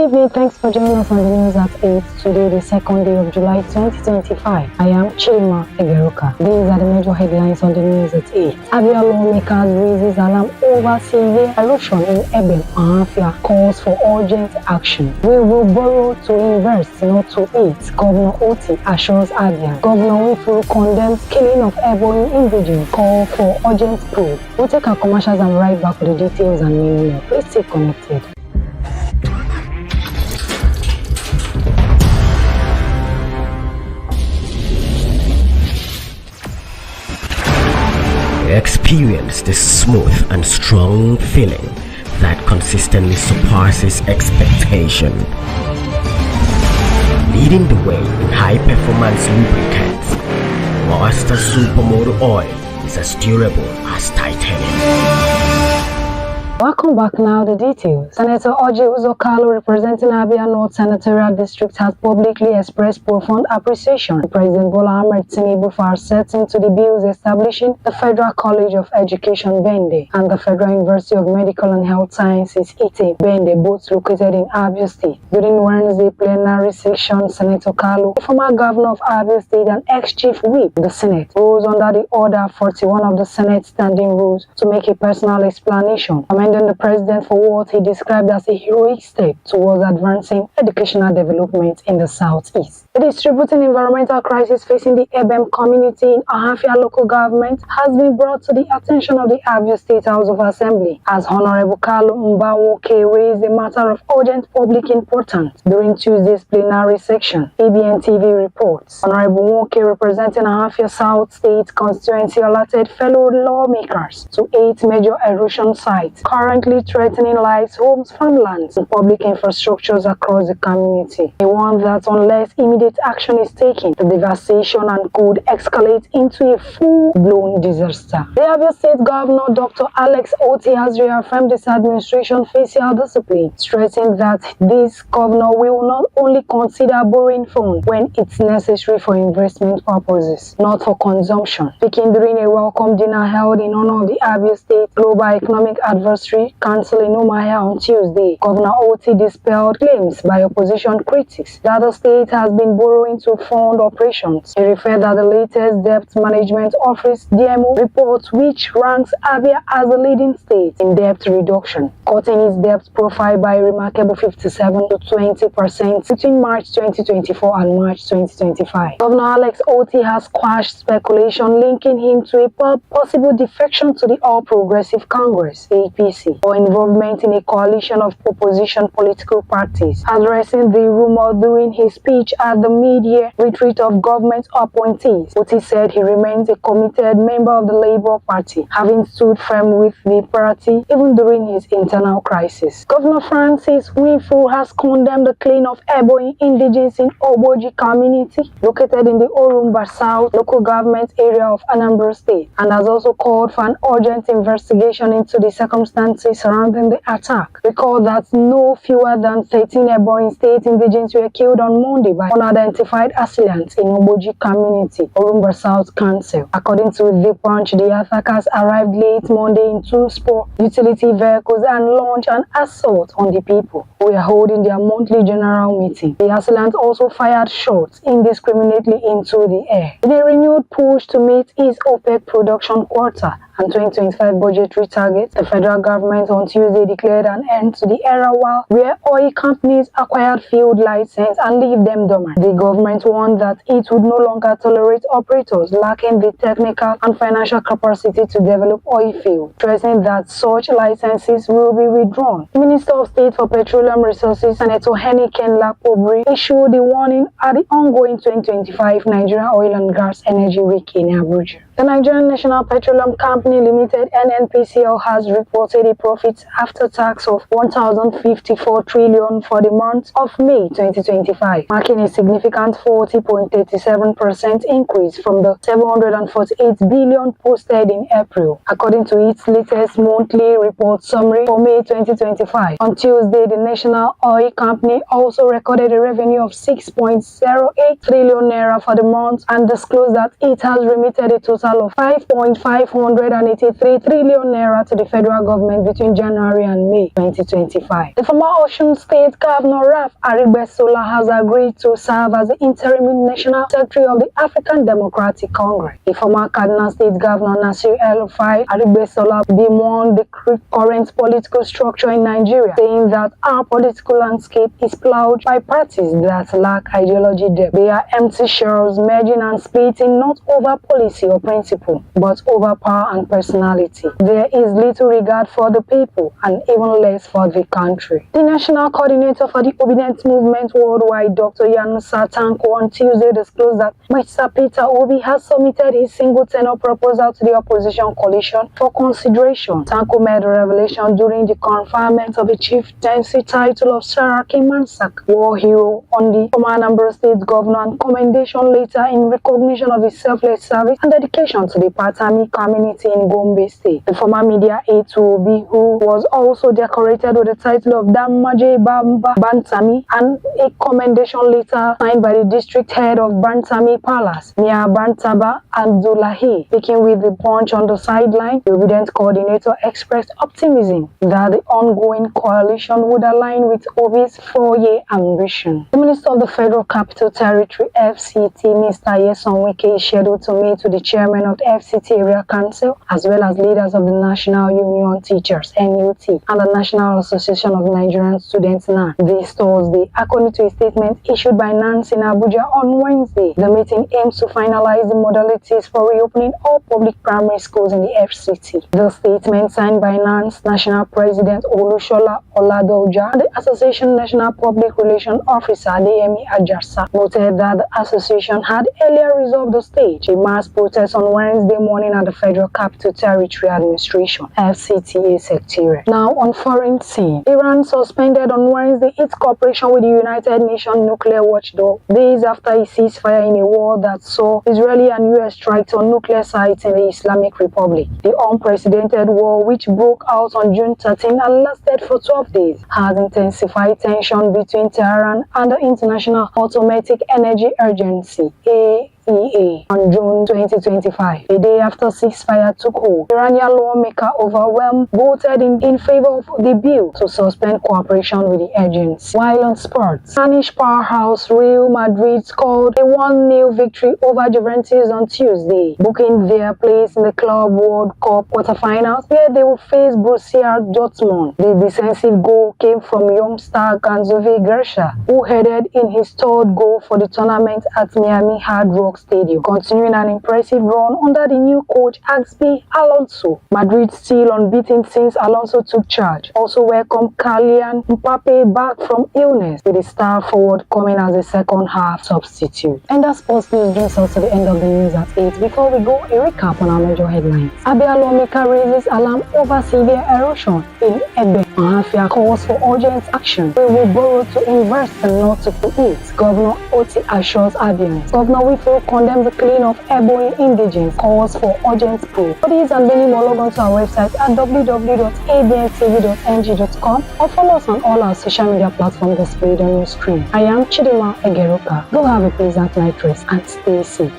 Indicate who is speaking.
Speaker 1: Good evening, thanks for joining us on the news at 8. Today, the second day of July 2025. I am Chima Egeruka. These are the major headlines on the news at 8. Abia lawmakers raises alarm over severe erosion in Abn Tv, calls for urgent action. We will borrow to invest, not to eat. Governor Oti assures Abia. Governor Wifuru condemns killing of airborne indigenous, call for urgent probe. We'll take our commercials and right back with the details and many more. Please stay connected.
Speaker 2: Experience the smooth and strong feeling that consistently surpasses expectation. Leading the way in high-performance lubricants, Master Supermoto Oil is as durable as titanium.
Speaker 1: Welcome back now, the details. Senator Orji Uzokalo, representing Abia North Senatorial District, has publicly expressed profound appreciation to President Bola Ahmed Tinubu for assenting to the bills establishing the Federal College of Education Bende and the Federal University of Medical and Health Sciences ITE Bende, both located in Abia State. During Wednesday plenary session, Senator Kalu, the former governor of Abia State and ex-chief whip of the Senate, rose under the Order 41 of the Senate Standing Rules to make a personal explanation, the president for what he described as a heroic step towards advancing educational development in the southeast. The distributing environmental crisis facing the Abem community in Ahafia local government has been brought to the attention of the Abia State House of Assembly as Honorable Kalu Mbawoke raised a matter of urgent public importance during Tuesday's plenary section. Abn Tv reports. Honorable Woke, representing Ahafia South State constituency, alerted fellow lawmakers to 8 major erosion sites currently threatening lives, homes, farmlands, and public infrastructures across the community. He warned that unless immediate action is taken, the devastation and could escalate into a full-blown disaster. The Abia State Governor Dr. Alex Oti has reaffirmed this administration fiscal discipline, stressing that this governor will not only consider borrowing funds when it's necessary for investment purposes, not for consumption. Speaking during a welcome dinner held in honor of the Abia State Global Economic Adversary Council in Umuahia on Tuesday, Governor Oti dispelled claims by opposition critics that the state has been borrowing to fund operations. He referred that the latest Debt Management Office DMO report, which ranks Abia as the leading state in debt reduction, cutting its debt profile by a remarkable 57 to 20% between March 2024 and March 2025. Governor Alex Oti has quashed speculation linking him to a possible defection to the All Progressive Congress (APC) or involvement in a coalition of opposition political parties, addressing the rumor during his speech at the mid-year retreat of government appointees. Oti said he remains a committed member of the Labour Party, having stood firm with the party even during his internal crisis. Governor Francis Wifuru has condemned the killing of airborne indigenes in Oboji community, located in the Orumba South local government area of Anambra State, and has also called for an urgent investigation into the circumstances surrounding the attack. Recall that no fewer than 13 airborne state indigenes were killed on Monday by unidentified assailants in Oboji community, Orumba South Council. According to the Punch, the attackers arrived late Monday in 2 sport utility vehicles and launched an assault on the people who were holding their monthly general meeting. The assailants also fired shots indiscriminately into the air. In a renewed push to meet its OPEC production quota and 2025 budgetary targets, the federal government on Tuesday declared an end to the era where oil companies acquired field license and leave them dormant. The government warned that it would no longer tolerate operators lacking the technical and financial capacity to develop oil fields, stressing that such licenses will be withdrawn. The Minister of State for Petroleum Resources, Senator Heniken Lakobri, issued the warning at the ongoing 2025 Nigeria Oil and Gas Energy Week in Abuja. The Nigerian National Petroleum Company Limited (NNPCL) has reported a profit after tax of 1,054 trillion for the month of May 2025, marking a significant 40.37% increase from the 748 billion posted in April, according to its latest monthly report summary for May 2025. On Tuesday, the National Oil Company also recorded a revenue of 6.08 trillion naira for the month and disclosed that it has remitted a total total of 5.583 trillion naira to the federal government between January and May 2025. The former Osun State Governor Ralph Arigbesola has agreed to serve as the interim national secretary of the African Democratic Congress. The former Kaduna State Governor Nasir El-Rufai Arigbesola bemoaned the current political structure in Nigeria, saying that our political landscape is plowed by parties that lack ideology depth. They are empty shells, merging and splitting not over policy or principle, but over power and personality. There is little regard for the people and even less for the country. The national coordinator for the Obedient Movement Worldwide, Dr. Yanusa Tanko, on Tuesday disclosed that Mr. Peter Obi has submitted his single tenor proposal to the opposition coalition for consideration. Tanko made a revelation during the conferment of the chieftaincy title of Saraki Mansak, war hero, on the former Anambra State governor, and commendation later in recognition of his selfless service and dedication to the Patami community in Gombe State. The former media aide to Obi, who was also decorated with the title of Damaje Bamba Bantami, and a commendation later signed by the district head of Bantami Palace, Mia Bantaba Abdullahi. Speaking with the Punch on the sideline, the Obedient coordinator expressed optimism that the ongoing coalition would align with Obi's 4-year ambition. The Minister of the Federal Capital Territory (FCT), Mr. Nyesom Wike, is scheduled to meet with the chairman of the FCT Area Council, as well as leaders of the National Union Teachers (NUT) and the National Association of Nigerian Students (NAN) this Thursday. According to a statement issued by NANS in Abuja on Wednesday, the meeting aims to finalize the modalities for reopening all public primary schools in the FCT. The statement, signed by NANS National President Olushola Oladoja and the Association National Public Relations Officer Adeyemi Ajasa, noted that the association had earlier resolved to stage a mass protest on Wednesday morning at the Federal Capital Territory Administration (FCTA) Secretariat. Now, on foreign scene, Iran suspended on Wednesday its cooperation with the United Nations nuclear watchdog days after a ceasefire in a war that saw Israeli and US strikes on nuclear sites in the Islamic Republic. The unprecedented war, which broke out on June 13 and lasted for 12 days, has intensified tension between Tehran and the International Atomic Energy Agency on June 2025, a day after ceasefire took hold. Iranian lawmaker voted in favor of the bill to suspend cooperation with the agency. While on sports, Spanish powerhouse Real Madrid scored a 1-0 victory over Juventus on Tuesday, booking their place in the Club World Cup quarterfinals, where they will face Borussia Dortmund. The decisive goal came from young star Ganzovi Gersha, who headed in his third goal for the tournament at Miami Hard Rock Stadium, continuing an impressive run under the new coach Xabi Alonso. Madrid still unbeaten since Alonso took charge. Also welcomed Kylian Mbappe back from illness, with the star forward coming as a second half substitute. And that sports news brings us to the end of the news at 8. Before we go, a recap on our major headlines. Abia lawmaker raises alarm over severe erosion in Ebe. Mahafia calls for urgent action. We will borrow to invest and not to create. Governor Oti assures Abians. Governor Wifo condemns the killing of Eboe indigents, calls for urgent proof. For these and many more, log on to our website at www.abntv.ng.com or follow us on all our social media platforms displayed on your screen. I am Chidima Egeruka. Do have a pleasant night rest and stay safe.